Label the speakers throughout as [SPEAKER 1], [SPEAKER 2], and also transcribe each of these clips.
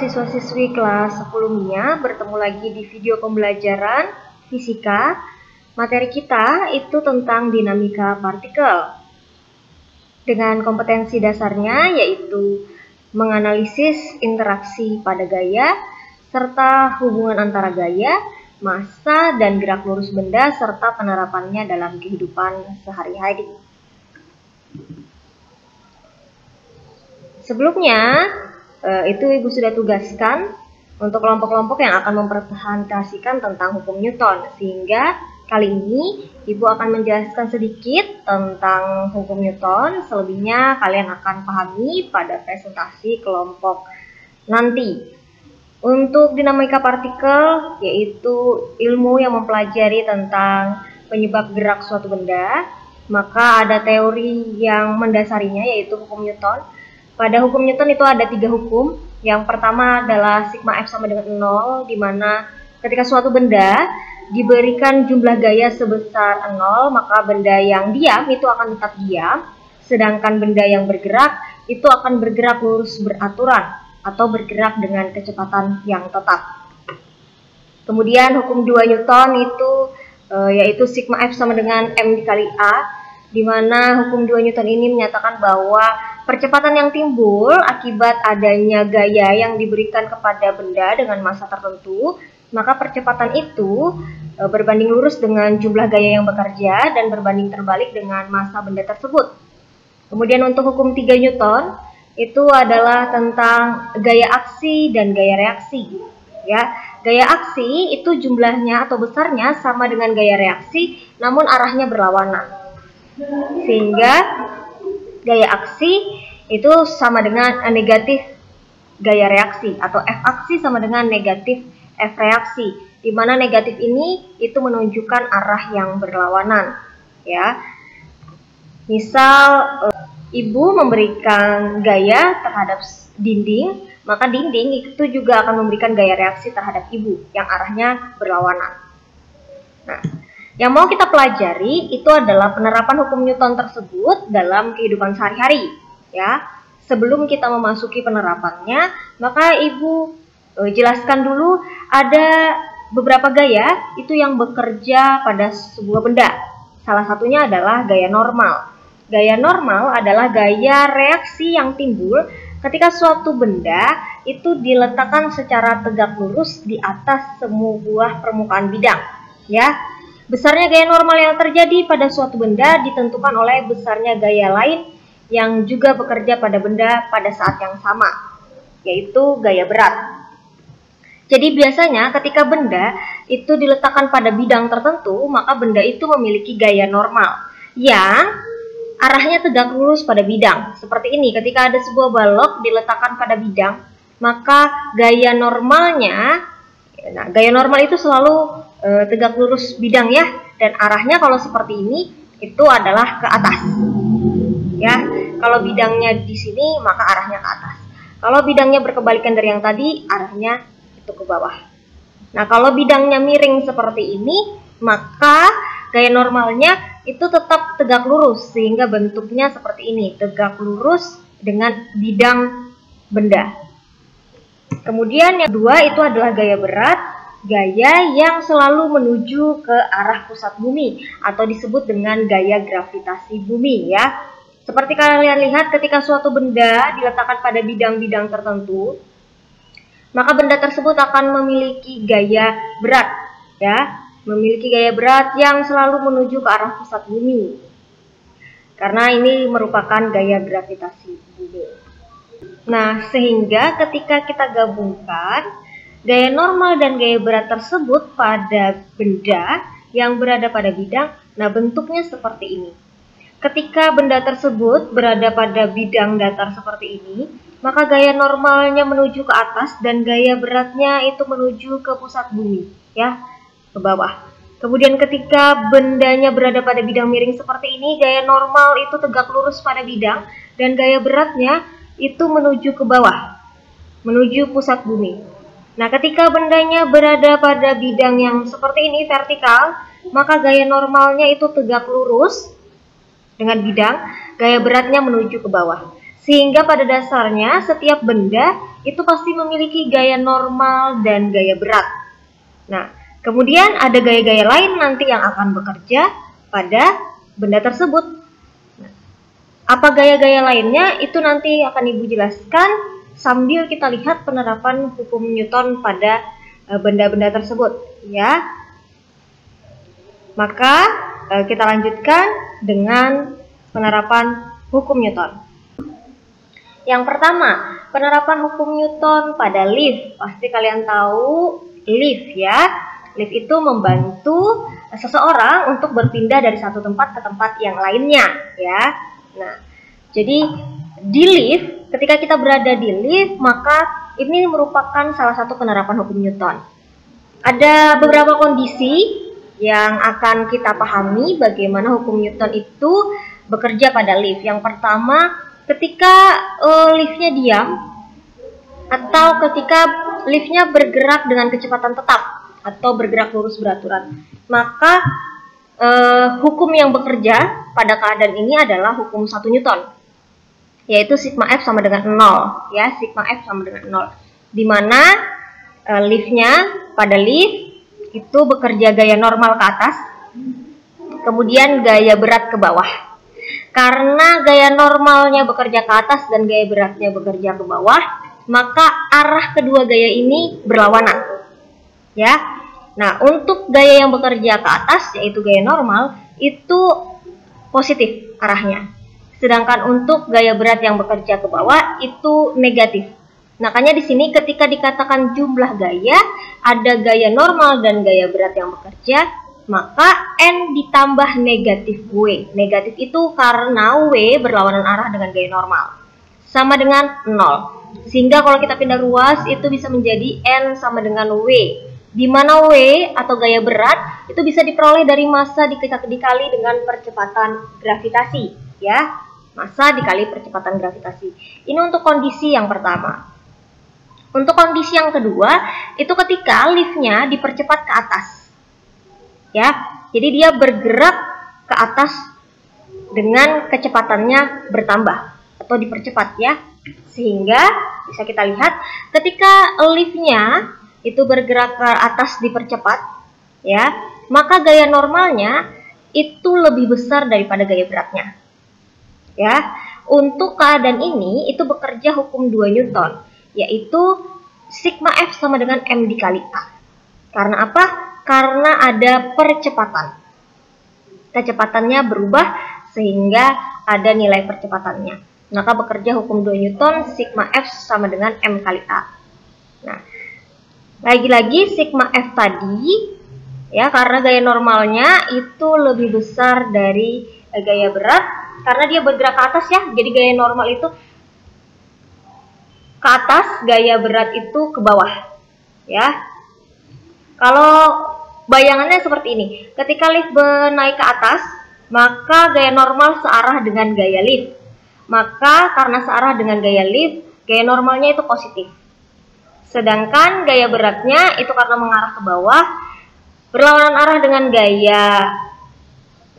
[SPEAKER 1] siswa-siswi kelas 10 MIA, bertemu lagi di video pembelajaran fisika. Materi kita itu tentang dinamika partikel. Dengan kompetensi dasarnya yaitu menganalisis interaksi pada gaya, serta hubungan antara gaya, massa, dan gerak lurus benda, serta penerapannya dalam kehidupan sehari-hari. Sebelumnya, itu Ibu sudah tugaskan untuk kelompok-kelompok yang akan mempresentasikan tentang hukum Newton, sehingga kali ini Ibu akan menjelaskan sedikit tentang hukum Newton, selebihnya kalian akan pahami pada presentasi kelompok nanti. Untuk dinamika partikel, yaitu ilmu yang mempelajari tentang penyebab gerak suatu benda, maka ada teori yang mendasarinya yaitu hukum Newton. Pada hukum Newton itu ada 3 hukum. Yang pertama adalah sigma F sama dengan 0, di mana ketika suatu benda diberikan jumlah gaya sebesar 0, maka benda yang diam itu akan tetap diam, sedangkan benda yang bergerak itu akan bergerak lurus beraturan atau bergerak dengan kecepatan yang tetap. Kemudian hukum 2 Newton itu yaitu sigma F sama dengan M dikali A, di mana hukum 2 Newton ini menyatakan bahwa percepatan yang timbul akibat adanya gaya yang diberikan kepada benda dengan massa tertentu, maka percepatan itu berbanding lurus dengan jumlah gaya yang bekerja dan berbanding terbalik dengan massa benda tersebut. Kemudian untuk hukum 3 Newton itu adalah tentang gaya aksi dan gaya reaksi. Ya, gaya aksi itu jumlahnya atau besarnya sama dengan gaya reaksi, namun arahnya berlawanan. Sehingga gaya aksi itu sama dengan negatif gaya reaksi, atau F aksi sama dengan negatif F reaksi, di mana negatif ini itu menunjukkan arah yang berlawanan. Ya, misal Ibu memberikan gaya terhadap dinding, maka dinding itu juga akan memberikan gaya reaksi terhadap Ibu yang arahnya berlawanan. Nah, yang mau kita pelajari itu adalah penerapan hukum Newton tersebut dalam kehidupan sehari-hari. Ya, sebelum kita memasuki penerapannya, maka Ibu jelaskan dulu ada beberapa gaya itu yang bekerja pada sebuah benda. Salah satunya adalah gaya normal. Gaya normal adalah gaya reaksi yang timbul ketika suatu benda itu diletakkan secara tegak lurus di atas sebuah permukaan bidang. Ya, besarnya gaya normal yang terjadi pada suatu benda ditentukan oleh besarnya gaya lain yang juga bekerja pada benda pada saat yang sama, yaitu gaya berat. Jadi biasanya ketika benda itu diletakkan pada bidang tertentu, maka benda itu memiliki gaya normal yang arahnya tegak lurus pada bidang. Seperti ini, ketika ada sebuah balok diletakkan pada bidang, maka gaya normalnya, gaya normal itu selalu tegak lurus bidang ya, dan arahnya kalau seperti ini itu adalah ke atas. Ya, kalau bidangnya di sini maka arahnya ke atas. Kalau bidangnya berkebalikan dari yang tadi, arahnya itu ke bawah. Nah, kalau bidangnya miring seperti ini, maka gaya normalnya itu tetap tegak lurus sehingga bentuknya seperti ini, tegak lurus dengan bidang benda. Kemudian yang kedua itu adalah gaya berat, gaya yang selalu menuju ke arah pusat bumi atau disebut dengan gaya gravitasi bumi ya. Seperti kalian lihat ketika suatu benda diletakkan pada bidang-bidang tertentu, maka benda tersebut akan memiliki gaya berat ya. Memiliki gaya berat yang selalu menuju ke arah pusat bumi, karena ini merupakan gaya gravitasi bumi. Nah, sehingga ketika kita gabungkan gaya normal dan gaya berat tersebut pada benda yang berada pada bidang, nah bentuknya seperti ini. Ketika benda tersebut berada pada bidang datar seperti ini, maka gaya normalnya menuju ke atas dan gaya beratnya itu menuju ke pusat bumi ya, ke bawah. Kemudian ketika bendanya berada pada bidang miring seperti ini, gaya normal itu tegak lurus pada bidang dan gaya beratnya itu menuju ke bawah, menuju pusat bumi. Nah, ketika bendanya berada pada bidang yang seperti ini vertikal, maka gaya normalnya itu tegak lurus dengan bidang, gaya beratnya menuju ke bawah. Sehingga pada dasarnya setiap benda itu pasti memiliki gaya normal dan gaya berat. Nah, kemudian ada gaya-gaya lain nanti yang akan bekerja pada benda tersebut. Nah, apa gaya-gaya lainnya itu nanti akan Ibu jelaskan sambil kita lihat penerapan hukum Newton pada benda-benda tersebut, ya. Maka kita lanjutkan dengan penerapan hukum Newton. Yang pertama, penerapan hukum Newton pada lift. Pasti kalian tahu lift, ya. Lift itu membantu seseorang untuk berpindah dari satu tempat ke tempat yang lainnya, ya. Nah, jadi di lift, ketika kita berada di lift, maka ini merupakan salah satu penerapan hukum Newton. Ada beberapa kondisi yang akan kita pahami bagaimana hukum Newton itu bekerja pada lift. Yang pertama, ketika liftnya diam atau ketika liftnya bergerak dengan kecepatan tetap atau bergerak lurus beraturan, maka hukum yang bekerja pada keadaan ini adalah hukum 1 Newton, yaitu sigma F sama dengan 0, ya, sigma F sama dengan 0, di mana liftnya pada lift itu bekerja gaya normal ke atas, kemudian gaya berat ke bawah. Karena gaya normalnya bekerja ke atas dan gaya beratnya bekerja ke bawah, maka arah kedua gaya ini berlawanan, ya. Nah, untuk gaya yang bekerja ke atas, yaitu gaya normal, itu positif arahnya. Sedangkan untuk gaya berat yang bekerja ke bawah itu negatif. Makanya di sini ketika dikatakan jumlah gaya, ada gaya normal dan gaya berat yang bekerja, maka N ditambah negatif W. Negatif itu karena W berlawanan arah dengan gaya normal, sama dengan 0. Sehingga kalau kita pindah ruas itu bisa menjadi N sama dengan W, di mana W atau gaya berat itu bisa diperoleh dari massa dikali dengan percepatan gravitasi, ya. Massa dikali percepatan gravitasi. Ini untuk kondisi yang pertama. Untuk kondisi yang kedua, itu ketika liftnya dipercepat ke atas, ya. Jadi dia bergerak ke atas dengan kecepatannya bertambah atau dipercepat, ya. Sehingga bisa kita lihat ketika liftnya itu bergerak ke atas dipercepat, ya, maka gaya normalnya itu lebih besar daripada gaya beratnya, ya. Untuk keadaan ini itu bekerja hukum 2 Newton, yaitu sigma F sama dengan M dikali A. Karena apa? Karena ada percepatan. Kecepatannya berubah sehingga ada nilai percepatannya. Maka bekerja hukum 2 Newton, sigma F sama dengan M kali A. Nah, lagi-lagi sigma F tadi, ya, karena gaya normalnya itu lebih besar dari gaya berat, karena dia bergerak ke atas, ya. Jadi gaya normal itu ke atas, gaya berat itu ke bawah, ya. Kalau bayangannya seperti ini, ketika lift naik ke atas, maka gaya normal searah dengan gaya lift. Maka karena searah dengan gaya lift, gaya normalnya itu positif. Sedangkan gaya beratnya itu karena mengarah ke bawah, berlawanan arah dengan gaya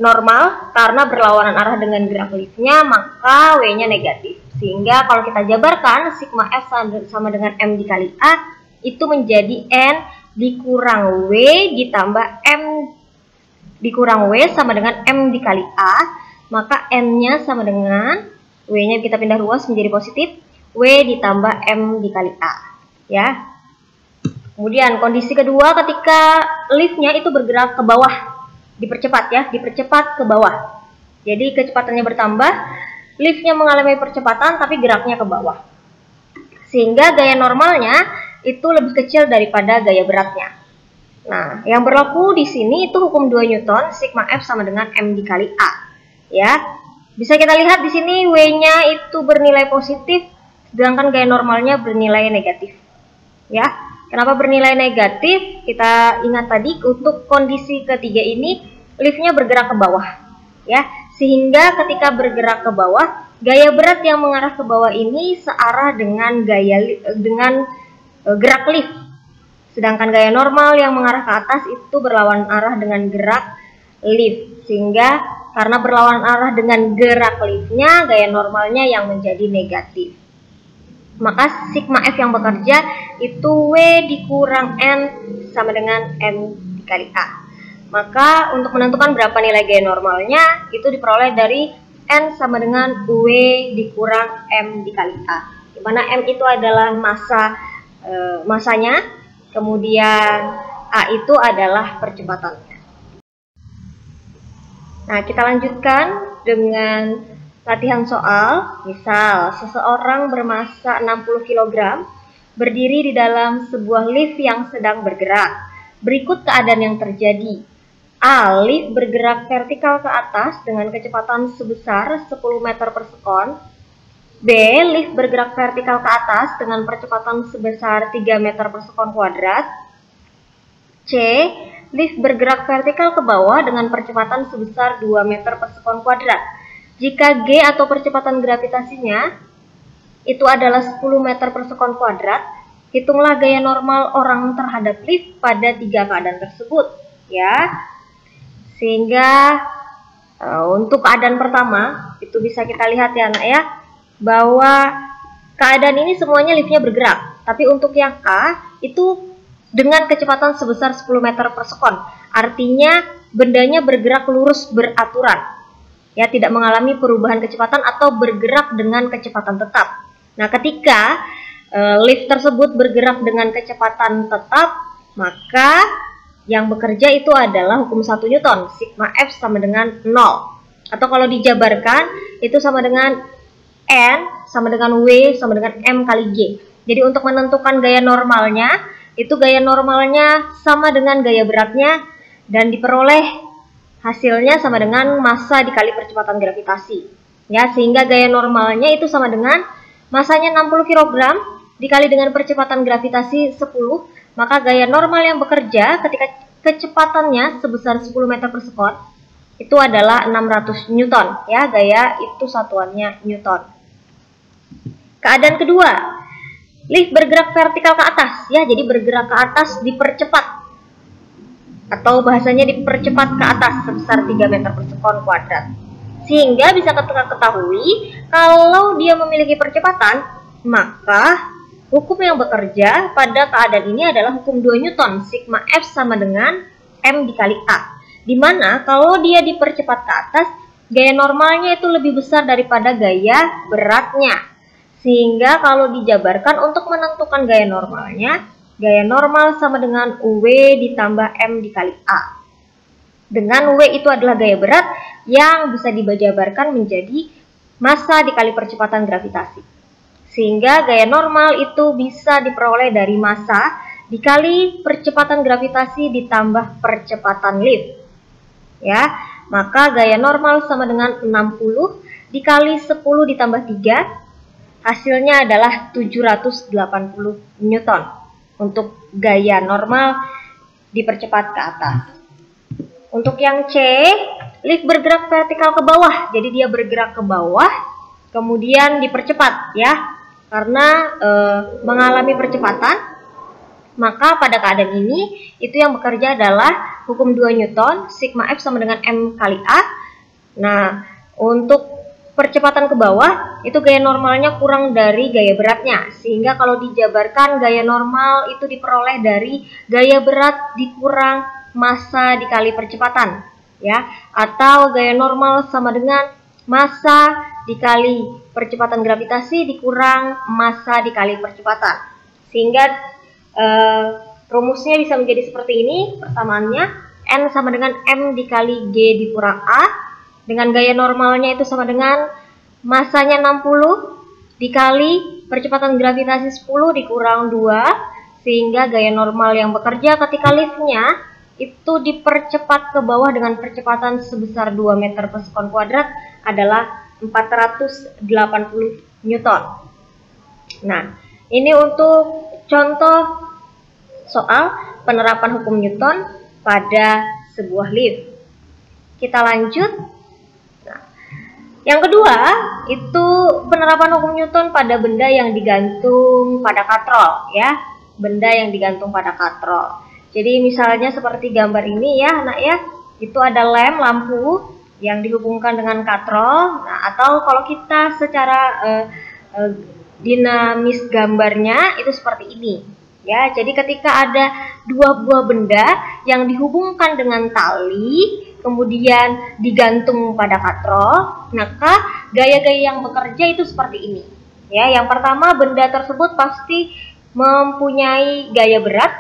[SPEAKER 1] normal, karena berlawanan arah dengan gerak liftnya, maka W-nya negatif. Sehingga kalau kita jabarkan, sigma F sama dengan M dikali A, itu menjadi N dikurang W ditambah M dikurang W sama dengan M dikali A. Maka N-nya sama dengan W-nya kita pindah ruas menjadi positif, W ditambah M dikali A, ya. Kemudian kondisi kedua, ketika liftnya itu bergerak ke bawah, dipercepat, ya, dipercepat ke bawah. Jadi kecepatannya bertambah, liftnya mengalami percepatan tapi geraknya ke bawah, sehingga gaya normalnya itu lebih kecil daripada gaya beratnya. Nah, yang berlaku di sini itu hukum 2 Newton, sigma F sama dengan M dikali A, ya. Bisa kita lihat di sini W-nya itu bernilai positif, sedangkan gaya normalnya bernilai negatif, ya. Kenapa bernilai negatif? Kita ingat tadi untuk kondisi ketiga ini liftnya bergerak ke bawah, ya. Sehingga ketika bergerak ke bawah, gaya berat yang mengarah ke bawah ini searah dengan gerak lift. Sedangkan gaya normal yang mengarah ke atas itu berlawanan arah dengan gerak lift. Sehingga karena berlawanan arah dengan gerak liftnya, gaya normalnya yang menjadi negatif. Maka sigma F yang bekerja itu W dikurang N sama dengan M dikali A. Maka untuk menentukan berapa nilai gaya normalnya itu diperoleh dari N sama dengan W dikurang M dikali A. Dimana M itu adalah masanya, kemudian A itu adalah percepatannya. Nah, kita lanjutkan dengan latihan soal. Misal, seseorang bermasa 60 kg berdiri di dalam sebuah lift yang sedang bergerak. Berikut keadaan yang terjadi. A. Lift bergerak vertikal ke atas dengan kecepatan sebesar 10 meter per sekon. B. Lift bergerak vertikal ke atas dengan percepatan sebesar 3 meter per sekon kuadrat. C. Lift bergerak vertikal ke bawah dengan percepatan sebesar 2 meter per sekon kuadrat. Jika G atau percepatan gravitasinya itu adalah 10 meter per sekon kuadrat, hitunglah gaya normal orang terhadap lift pada 3 keadaan tersebut, ya. Sehingga untuk keadaan pertama itu bisa kita lihat ya anak ya, bahwa keadaan ini semuanya liftnya bergerak. Tapi untuk yang A itu dengan kecepatan sebesar 10 meter per sekon. Artinya bendanya bergerak lurus beraturan. Ya, tidak mengalami perubahan kecepatan atau bergerak dengan kecepatan tetap. Nah, ketika lift tersebut bergerak dengan kecepatan tetap, maka yang bekerja itu adalah hukum 1 Newton, sigma F sama dengan 0. Atau kalau dijabarkan, itu sama dengan N sama dengan W sama dengan M kali G. Jadi untuk menentukan gaya normalnya, itu gaya normalnya sama dengan gaya beratnya dan diperoleh hasilnya sama dengan massa dikali percepatan gravitasi. Ya, sehingga gaya normalnya itu sama dengan massanya 60 kg dikali dengan percepatan gravitasi 10, maka gaya normal yang bekerja ketika kecepatannya sebesar 10 meter per sekon itu adalah 600 Newton. Ya, gaya itu satuannya Newton. Keadaan kedua, lift bergerak vertikal ke atas, ya, jadi bergerak ke atas dipercepat atau bahasanya dipercepat ke atas sebesar 3 meter per sekon kuadrat. Sehingga bisa kita ketahui kalau dia memiliki percepatan, maka hukum yang bekerja pada keadaan ini adalah hukum 2 Newton, sigma F sama dengan M dikali A. Dimana kalau dia dipercepat ke atas, gaya normalnya itu lebih besar daripada gaya beratnya. Sehingga kalau dijabarkan untuk menentukan gaya normalnya, gaya normal sama dengan W ditambah M dikali A. Dengan W itu adalah gaya berat yang bisa dijabarkan menjadi massa dikali percepatan gravitasi. Sehingga gaya normal itu bisa diperoleh dari massa dikali percepatan gravitasi ditambah percepatan lift. Ya, maka gaya normal sama dengan 60 dikali 10 ditambah 3. Hasilnya adalah 780 Newton untuk gaya normal dipercepat ke atas. Untuk yang C, lift bergerak vertikal ke bawah. Jadi dia bergerak ke bawah, kemudian dipercepat ya. Karena mengalami percepatan, maka pada keadaan ini itu yang bekerja adalah hukum 2 Newton, sigma F sama dengan M kali A. Nah, untuk percepatan ke bawah itu gaya normalnya kurang dari gaya beratnya, sehingga kalau dijabarkan gaya normal itu diperoleh dari gaya berat dikurang massa dikali percepatan, ya, atau gaya normal sama dengan massa dikali percepatan gravitasi dikurang massa dikali percepatan. Sehingga rumusnya bisa menjadi seperti ini persamaannya, N sama dengan M dikali G dikurang A. Dengan gaya normalnya itu sama dengan massanya 60 dikali percepatan gravitasi 10 dikurang 2, sehingga gaya normal yang bekerja ketika liftnya itu dipercepat ke bawah dengan percepatan sebesar 2 meter per sekon kuadrat adalah 480 Newton. Nah, ini untuk contoh soal penerapan hukum Newton pada sebuah lift. Kita lanjut. Yang kedua, itu penerapan hukum Newton pada benda yang digantung pada katrol, ya. Benda yang digantung pada katrol. Jadi misalnya seperti gambar ini ya, anak ya. Itu ada lampu yang dihubungkan dengan katrol. Nah, atau kalau kita secara dinamis gambarnya itu seperti ini. Ya, jadi ketika ada dua buah benda yang dihubungkan dengan tali, kemudian digantung pada katrol, maka gaya-gaya yang bekerja itu seperti ini. Ya, yang pertama, benda tersebut pasti mempunyai gaya berat,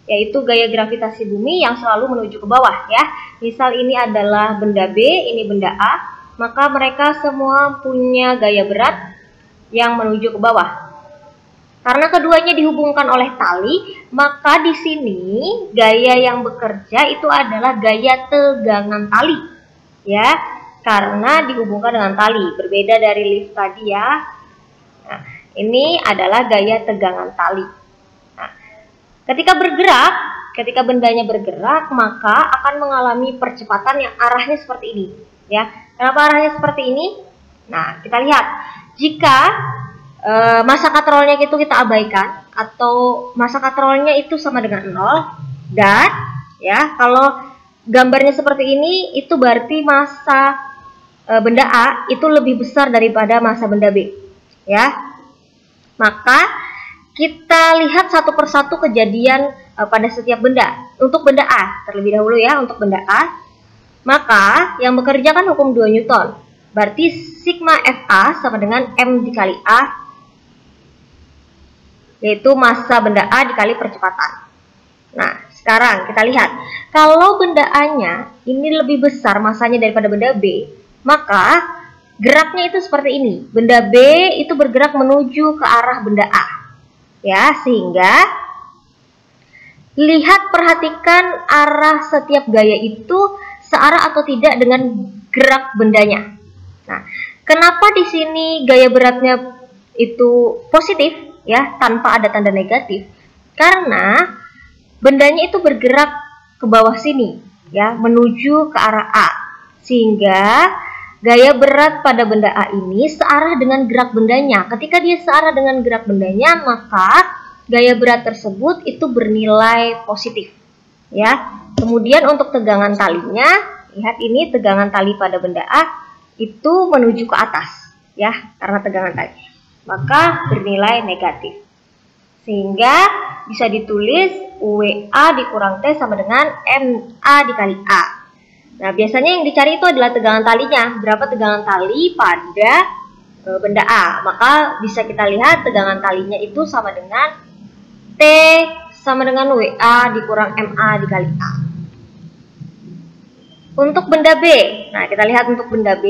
[SPEAKER 1] yaitu gaya gravitasi bumi yang selalu menuju ke bawah. Ya, misal ini adalah benda B, ini benda A, maka mereka semua punya gaya berat yang menuju ke bawah. Karena keduanya dihubungkan oleh tali, maka di sini gaya yang bekerja itu adalah gaya tegangan tali. Ya, karena dihubungkan dengan tali, berbeda dari lift tadi ya. Nah, ini adalah gaya tegangan tali. Nah, ketika bendanya bergerak, maka akan mengalami percepatan yang arahnya seperti ini. Ya, kenapa arahnya seperti ini? Nah, kita lihat, jika masa katrolnya itu kita abaikan, atau masa katrolnya itu sama dengan 0, dan ya kalau gambarnya seperti ini, itu berarti masa benda A itu lebih besar daripada masa benda B. Ya, maka kita lihat satu persatu kejadian pada setiap benda. Untuk benda A terlebih dahulu ya, untuk benda A, maka yang bekerja kan hukum 2 Newton. Berarti sigma FA sama dengan M dikali A, yaitu massa benda A dikali percepatan. Nah, sekarang kita lihat, kalau benda A-nya ini lebih besar massanya daripada benda B, maka geraknya itu seperti ini. Benda B itu bergerak menuju ke arah benda A. Ya, sehingga perhatikan arah setiap gaya itu searah atau tidak dengan gerak bendanya. Nah, kenapa di sini gaya beratnya itu positif? Ya, tanpa ada tanda negatif, karena bendanya itu bergerak ke bawah sini, ya, menuju ke arah A, sehingga gaya berat pada benda A ini searah dengan gerak bendanya. Ketika dia searah dengan gerak bendanya, maka gaya berat tersebut itu bernilai positif. Ya, kemudian untuk tegangan talinya, lihat ini tegangan tali pada benda A itu menuju ke atas, ya, karena tegangan tali, maka bernilai negatif. Sehingga bisa ditulis WA dikurang T sama dengan MA dikali A. Nah, biasanya yang dicari itu adalah tegangan talinya. Berapa tegangan tali pada benda A. Maka bisa kita lihat tegangan talinya itu sama dengan T sama dengan WA dikurang MA dikali A. Untuk benda B, nah kita lihat untuk benda B,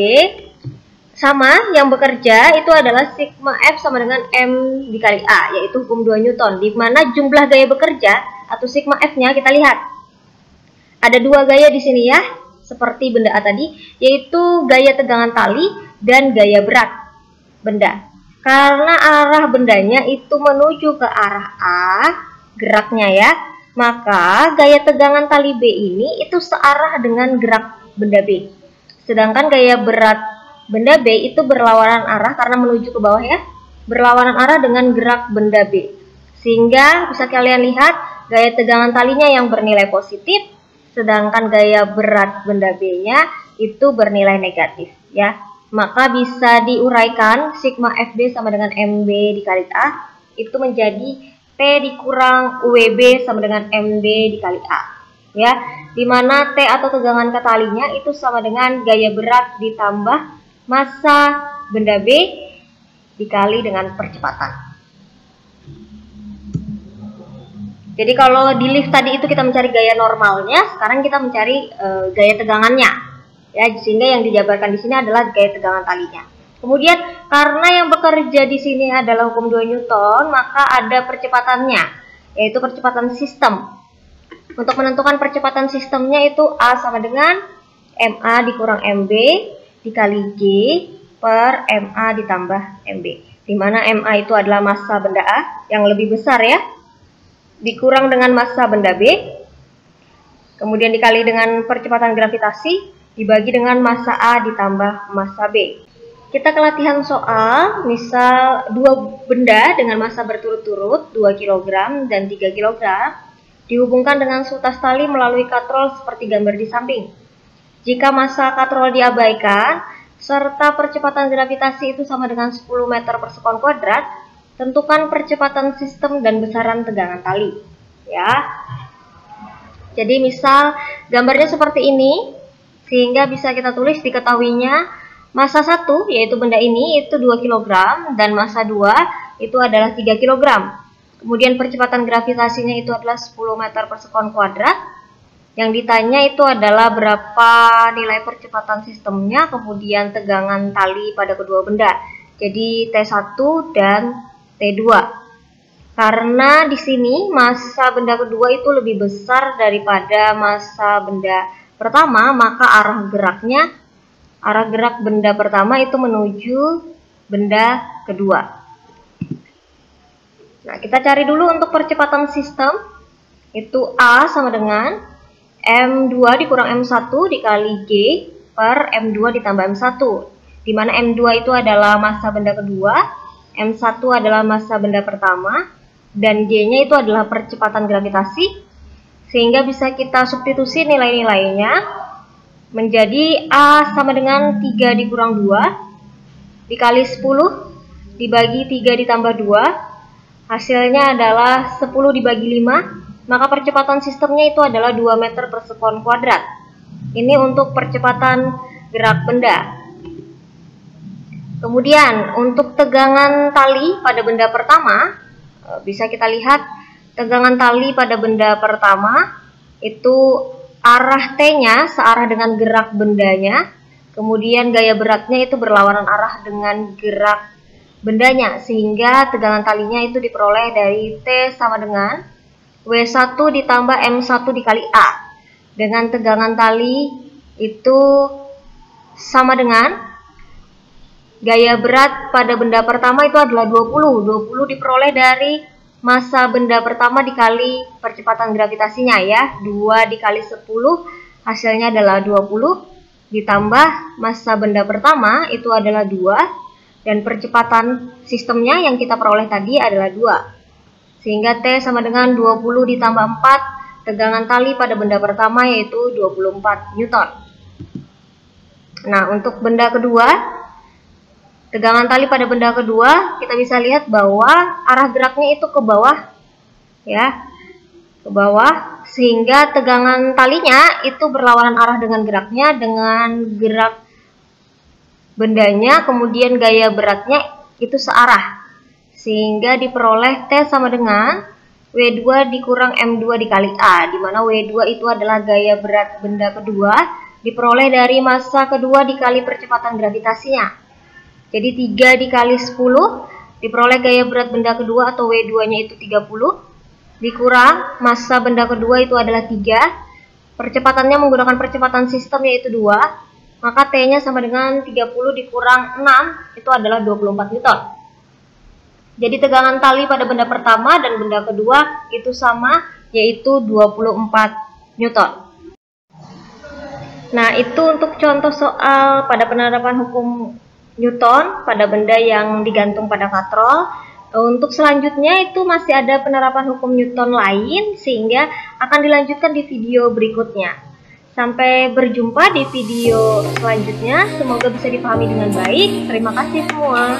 [SPEAKER 1] sama, yang bekerja itu adalah sigma F sama dengan M dikali A, yaitu hukum 2 Newton, di mana jumlah gaya bekerja atau sigma F-nya kita lihat. Ada dua gaya di sini ya, seperti benda A tadi, yaitu gaya tegangan tali dan gaya berat benda. Karena arah bendanya itu menuju ke arah A, geraknya ya, maka gaya tegangan tali B ini itu searah dengan gerak benda B. Sedangkan gaya berat benda B itu berlawanan arah karena menuju ke bawah ya, berlawanan arah dengan gerak benda B. Sehingga bisa kalian lihat gaya tegangan talinya yang bernilai positif, sedangkan gaya berat benda B-nya itu bernilai negatif ya. Maka bisa diuraikan sigma FB sama dengan MB dikali A itu menjadi T dikurang UWB sama dengan MB dikali A. Ya, dimana T atau tegangan ke talinya itu sama dengan gaya berat ditambah massa benda B dikali dengan percepatan. Jadi kalau di lift tadi itu kita mencari gaya normalnya, sekarang kita mencari gaya tegangannya. Ya, sehingga yang dijabarkan di sini adalah gaya tegangan talinya. Kemudian karena yang bekerja di sini adalah hukum 2 Newton, maka ada percepatannya, yaitu percepatan sistem. Untuk menentukan percepatan sistemnya itu A sama dengan MA dikurang MB dikali G per MA ditambah MB, di mana MA itu adalah massa benda A yang lebih besar ya, dikurang dengan massa benda B, kemudian dikali dengan percepatan gravitasi, dibagi dengan massa A ditambah massa B. Kita ke latihan soal, misal dua benda dengan massa berturut-turut 2 kg dan 3 kg dihubungkan dengan sutas tali melalui katrol seperti gambar di samping. Jika massa katrol diabaikan, serta percepatan gravitasi itu sama dengan 10 meter per sekon kuadrat, tentukan percepatan sistem dan besaran tegangan tali. Ya. Jadi misal gambarnya seperti ini, sehingga bisa kita tulis diketahuinya massa 1 yaitu benda ini itu 2 kg dan massa 2 itu adalah 3 kg. Kemudian percepatan gravitasinya itu adalah 10 meter per sekon kuadrat. Yang ditanya itu adalah berapa nilai percepatan sistemnya, kemudian tegangan tali pada kedua benda. Jadi T1 dan T2. Karena di sini massa benda kedua itu lebih besar daripada massa benda pertama, maka arah gerak benda pertama itu menuju benda kedua. Nah, kita cari dulu untuk percepatan sistem. Itu A sama dengan M2 dikurang M1 dikali G per M2 ditambah M1, di mana M2 itu adalah massa benda kedua, M1 adalah massa benda pertama, dan G-nya itu adalah percepatan gravitasi, sehingga bisa kita substitusi nilai-nilainya menjadi A sama dengan 3 dikurang 2 dikali 10 dibagi 3 ditambah 2, hasilnya adalah 10 dibagi 5, maka percepatan sistemnya itu adalah 2 meter per sekon kuadrat. Ini untuk percepatan gerak benda. Kemudian untuk tegangan tali pada benda pertama, bisa kita lihat tegangan tali pada benda pertama itu arah T-nya searah dengan gerak bendanya, kemudian gaya beratnya itu berlawanan arah dengan gerak bendanya, sehingga tegangan talinya itu diperoleh dari T sama dengan W1 ditambah M1 dikali A, dengan tegangan tali itu sama dengan gaya berat pada benda pertama itu adalah 20 diperoleh dari massa benda pertama dikali percepatan gravitasinya ya, 2 dikali 10 hasilnya adalah 20, ditambah massa benda pertama itu adalah 2, dan percepatan sistemnya yang kita peroleh tadi adalah 2. Sehingga T sama dengan 20 ditambah 4 tegangan tali pada benda pertama yaitu 24 Newton. Nah, untuk benda kedua, tegangan tali pada benda kedua kita bisa lihat bahwa arah geraknya itu ke bawah ya, ke bawah, sehingga tegangan talinya itu berlawanan arah dengan geraknya, dengan gerak bendanya, kemudian gaya beratnya itu searah. Sehingga diperoleh T sama dengan W2 dikurang M2 dikali A, di mana W2 itu adalah gaya berat benda kedua, diperoleh dari massa kedua dikali percepatan gravitasinya. Jadi 3 dikali 10, diperoleh gaya berat benda kedua atau W2-nya itu 30, dikurang massa benda kedua itu adalah 3, percepatannya menggunakan percepatan sistem yaitu 2, maka T-nya sama dengan 30 dikurang 6, itu adalah 24 Newton. Jadi tegangan tali pada benda pertama dan benda kedua itu sama, yaitu 24 Newton. Nah, itu untuk contoh soal pada penerapan hukum Newton pada benda yang digantung pada katrol. Untuk selanjutnya itu masih ada penerapan hukum Newton lain, sehingga akan dilanjutkan di video berikutnya. Sampai berjumpa di video selanjutnya, semoga bisa dipahami dengan baik. Terima kasih semua.